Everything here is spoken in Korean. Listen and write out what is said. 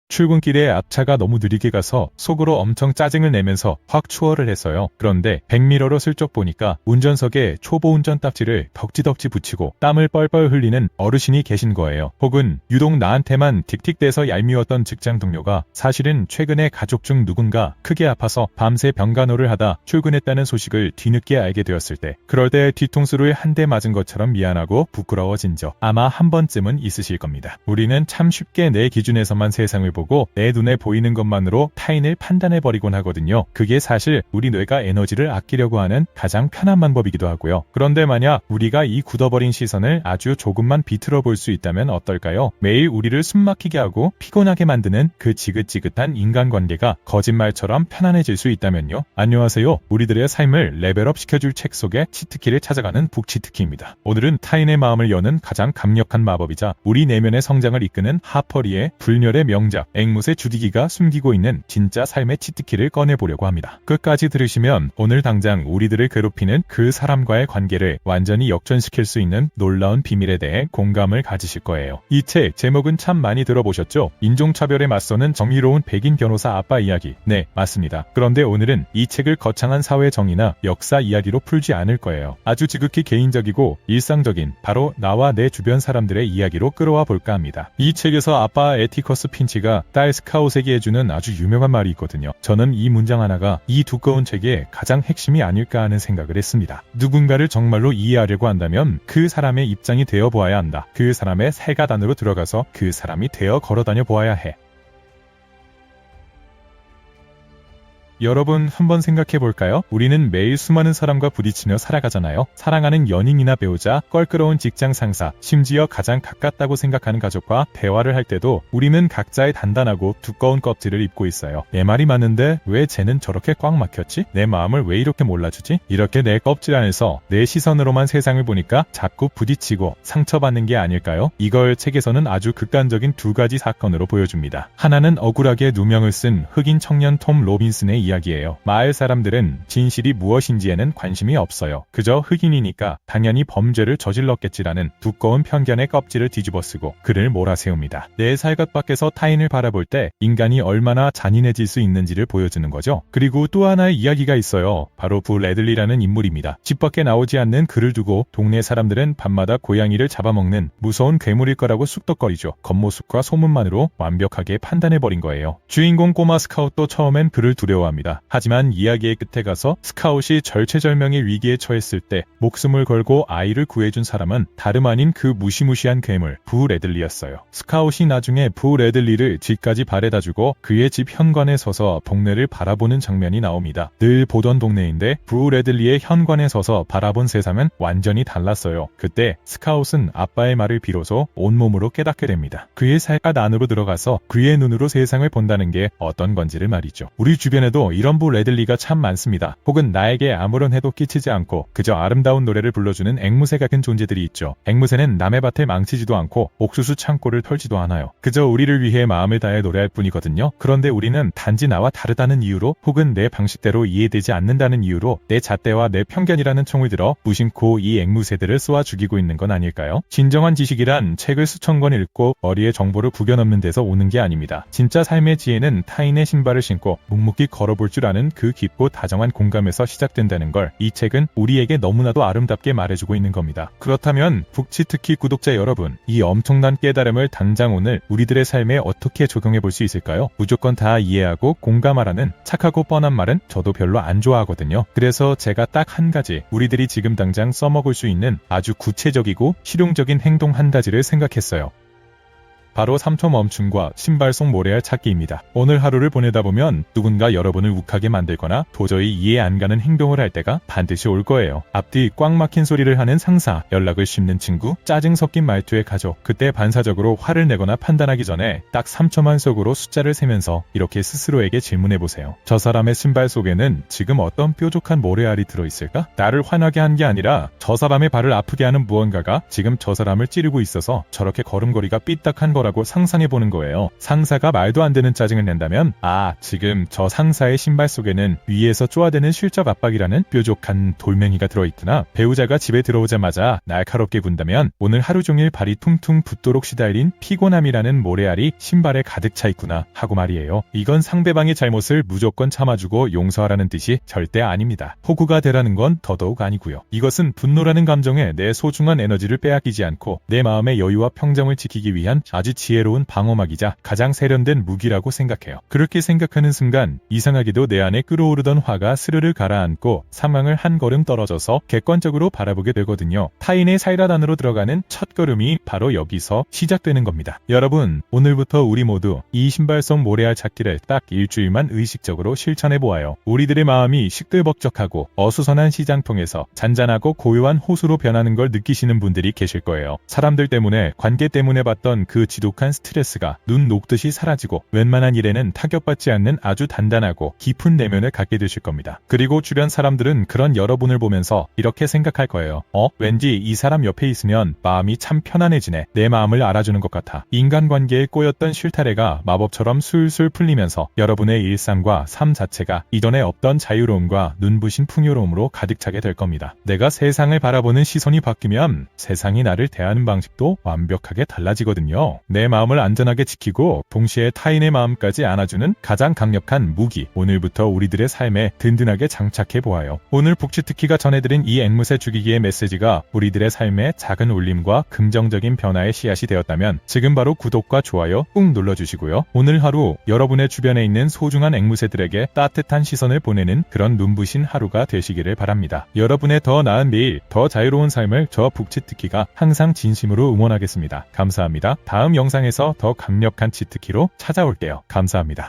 출근길에 앞차가 너무 느리게 가서 속으로 엄청 짜증을 내면서 확 추월을 했어요. 그런데 백미러로 슬쩍 보니까 운전석에 초보 운전 딱지를 덕지덕지 붙이고 땀을 뻘뻘 흘리는 어르신이 계신 거예요. 혹은 유독 나한테만 틱틱대서 얄미웠던 직장 동료가 사실은 최근에 가족 중 누군가 크게 아파서 밤새 병간호를 하다 출근했다는 소식을 뒤늦게 알게 되었을 때, 그럴 때 뒤통수를 한 대 맞은 것처럼 미안하고 부끄러워진 적 아마 한 번쯤은 있으실 겁니다. 우리는 참 쉽게 내 기준에서만 세상을 보고 내 눈에 보이는 것만으로 타인을 판단해버리곤 하거든요. 그게 사실 우리 뇌가 에너지를 아끼려고 하는 가장 편한 방법이기도 하고요. 그런데 만약 우리가 이 굳어버린 시선을 아주 조금만 비틀어 볼 수 있다면 어떨까요? 매일 우리를 숨막히게 하고 피곤하게 만드는 그 지긋지긋한 인간관계가 거짓말처럼 편안해질 수 있다면요. 안녕하세요. 우리들의 삶을 레벨업 시켜줄 책 속의 치트키를 찾아가는 북치트키입니다. 오늘은 타인의 마음을 여는 가장 강력한 마법이자 우리 내면의 성장을 이끄는 하퍼리의 불멸의 명작 앵무새 주디기가 숨기고 있는 진짜 삶의 치트키를 꺼내보려고 합니다. 끝까지 들으시면 오늘 당장 우리들을 괴롭히는 그 사람과의 관계를 완전히 역전시킬 수 있는 놀라운 비밀에 대해 공감을 가지실 거예요. 이 책 제목은 참 많이 들어보셨죠? 인종차별에 맞서는 정의로운 백인 변호사 아빠 이야기. 네, 맞습니다. 그런데 오늘은 이 책을 거창한 사회 정의나 역사 이야기로 풀지 않을 거예요. 아주 지극히 개인적이고 일상적인 바로 나와 내 주변 사람들의 이야기로 끌어와 볼까 합니다. 이 책에서 아빠 에티커스 핀치가 딸 스카웃에게 해주는 아주 유명한 말이 있거든요. 저는 이 문장 하나가 이 두꺼운 책의 가장 핵심이 아닐까 하는 생각을 했습니다. 누군가를 정말로 이해하려고 한다면 그 사람의 입장이 되어 보아야 한다. 그 사람의 살가단으로 들어가서 그 사람이 되어 걸어다녀 보아야 해. 여러분 한번 생각해볼까요? 우리는 매일 수많은 사람과 부딪히며 살아가잖아요. 사랑하는 연인이나 배우자, 껄끄러운 직장 상사, 심지어 가장 가깝다고 생각하는 가족과 대화를 할 때도 우리는 각자의 단단하고 두꺼운 껍질을 입고 있어요. 내 말이 맞는데 왜 쟤는 저렇게 꽉 막혔지? 내 마음을 왜 이렇게 몰라주지? 이렇게 내 껍질 안에서 내 시선으로만 세상을 보니까 자꾸 부딪히고 상처받는 게 아닐까요? 이걸 책에서는 아주 극단적인 두 가지 사건으로 보여줍니다. 하나는 억울하게 누명을 쓴 흑인 청년 톰 로빈슨의 이야기예요. 마을 사람들은 진실이 무엇인지에는 관심이 없어요. 그저 흑인이니까 당연히 범죄를 저질렀겠지라는 두꺼운 편견의 껍질을 뒤집어쓰고 그를 몰아세웁니다. 내 살갗 밖에서 타인을 바라볼 때 인간이 얼마나 잔인해질 수 있는지를 보여주는 거죠. 그리고 또 하나의 이야기가 있어요. 바로 부 레들리라는 인물입니다. 집 밖에 나오지 않는 그를 두고 동네 사람들은 밤마다 고양이를 잡아먹는 무서운 괴물일 거라고 쑥덕거리죠. 겉모습과 소문만으로 완벽하게 판단해버린 거예요. 주인공 꼬마 스카웃도 처음엔 그를 두려워합니다. 하지만 이야기의 끝에 가서 스카웃이 절체절명의 위기에 처했을 때 목숨을 걸고 아이를 구해준 사람은 다름 아닌 그 무시무시한 괴물 부 레들리였어요. 스카웃이 나중에 부 레들리를 집까지 바래다주고 그의 집 현관에 서서 동네를 바라보는 장면이 나옵니다. 늘 보던 동네인데 부 레들리의 현관에 서서 바라본 세상은 완전히 달랐어요. 그때 스카웃은 아빠의 말을 비로소 온몸으로 깨닫게 됩니다. 그의 살갗 안으로 들어가서 그의 눈으로 세상을 본다는 게 어떤 건지를 말이죠. 우리 주변에도 이런 부 레들리가 참 많습니다. 혹은 나에게 아무런 해도 끼치지 않고 그저 아름다운 노래를 불러주는 앵무새 같은 존재들이 있죠. 앵무새는 남의 밭을 망치지도 않고 옥수수 창고를 털지도 않아요. 그저 우리를 위해 마음을 다해 노래할 뿐이거든요. 그런데 우리는 단지 나와 다르다는 이유로 혹은 내 방식대로 이해되지 않는다는 이유로 내 잣대와 내 편견이라는 총을 들어 무심코 이 앵무새들을 쏘아 죽이고 있는 건 아닐까요? 진정한 지식이란 책을 수천 권 읽고 머리에 정보를 구겨넣는 데서 오는 게 아닙니다. 진짜 삶의 지혜는 타인의 신발을 신고 묵묵히 걸어볼 줄 아는 그 깊고 다정한 공감에서 시작된다는 걸 이 책은 우리에게 너무나도 아름답게 말해주고 있는 겁니다. 그렇다면 북치트키 구독자 여러분, 이 엄청난 깨달음을 당장 오늘 우리들의 삶에 어떻게 적용해 볼 수 있을까요? 무조건 다 이해하고 공감하라는 착하고 뻔한 말은 저도 별로 안 좋아하거든요. 그래서 제가 딱 한 가지 우리들이 지금 당장 써먹을 수 있는 아주 구체적이고 실용적인 행동 한 가지를 생각했어요. 바로 3초 멈춤과 신발 속 모래알 찾기입니다. 오늘 하루를 보내다 보면 누군가 여러분을 욱하게 만들거나 도저히 이해 안 가는 행동을 할 때가 반드시 올 거예요. 앞뒤 꽉 막힌 소리를 하는 상사, 연락을 씹는 친구, 짜증 섞인 말투의 가족. 그때 반사적으로 화를 내거나 판단하기 전에 딱 3초만 속으로 숫자를 세면서 이렇게 스스로에게 질문해보세요. 저 사람의 신발 속에는 지금 어떤 뾰족한 모래알이 들어있을까? 나를 화나게 한 게 아니라 저 사람의 발을 아프게 하는 무언가가 지금 저 사람을 찌르고 있어서 저렇게 걸음걸이가 삐딱한 거라 들어가고 상상해보는 거예요. 상사가 말도 안 되는 짜증을 낸다면 지금 저 상사의 신발 속에는 위에서 쪼아대는 실적 압박이라는 뾰족한 돌멩이가 들어있구나. 배우자가 집에 들어오자마자 날카롭게 군다면 오늘 하루 종일 발이 퉁퉁 붓도록 시달린 피곤함이라는 모래알이 신발에 가득 차 있구나 하고 말이에요. 이건 상대방의 잘못을 무조건 참아주고 용서하라는 뜻이 절대 아닙니다. 호구가 되라는 건 더더욱 아니고요. 이것은 분노라는 감정에 내 소중한 에너지를 빼앗기지 않고 내 마음의 여유와 평정을 지키기 위한 아주 지혜로운 방어막이자 가장 세련된 무기라고 생각해요. 그렇게 생각하는 순간 이상하게도 내 안에 끓어오르던 화가 스르르 가라앉고 상황을 한 걸음 떨어져서 객관적으로 바라보게 되거든요. 타인의 사이라단으로 들어가는 첫 걸음이 바로 여기서 시작되는 겁니다. 여러분, 오늘부터 우리 모두 이 신발 속 모래알 찾기를 딱 일주일만 의식적으로 실천해보아요. 우리들의 마음이 시끌벅적하고 어수선한 시장통에서 잔잔하고 고요한 호수로 변하는 걸 느끼시는 분들이 계실 거예요. 사람들 때문에, 관계 때문에 받던 그 지독한 스트레스가 눈 녹듯이 사라지고 웬만한 일에는 타격받지 않는 아주 단단하고 깊은 내면을 갖게 되실 겁니다. 그리고 주변 사람들은 그런 여러분을 보면서 이렇게 생각할 거예요. 왠지 이 사람 옆에 있으면 마음이 참 편안해지네. 내 마음을 알아주는 것 같아. 인간관계에 꼬였던 실타래가 마법처럼 술술 풀리면서 여러분의 일상과 삶 자체가 이전에 없던 자유로움과 눈부신 풍요로움으로 가득 차게 될 겁니다. 내가 세상을 바라보는 시선이 바뀌면 세상이 나를 대하는 방식도 완벽하게 달라지거든요. 내 마음을 안전하게 지키고 동시에 타인의 마음까지 안아주는 가장 강력한 무기, 오늘부터 우리들의 삶에 든든하게 장착해 보아요. 오늘 북치특히가 전해드린 이 앵무새 죽이기의 메시지가 우리들의 삶에 작은 울림과 긍정적인 변화의 씨앗이 되었다면 지금 바로 구독과 좋아요 꾹 눌러주시고요. 오늘 하루 여러분의 주변에 있는 소중한 앵무새들에게 따뜻한 시선을 보내는 그런 눈부신 하루가 되시기를 바랍니다. 여러분의 더 나은 내일, 더 자유로운 삶을 저 북치특히가 항상 진심으로 응원하겠습니다. 감사합니다. 다음 영상에서 더 강력한 치특히로 찾아올게요. 감사합니다.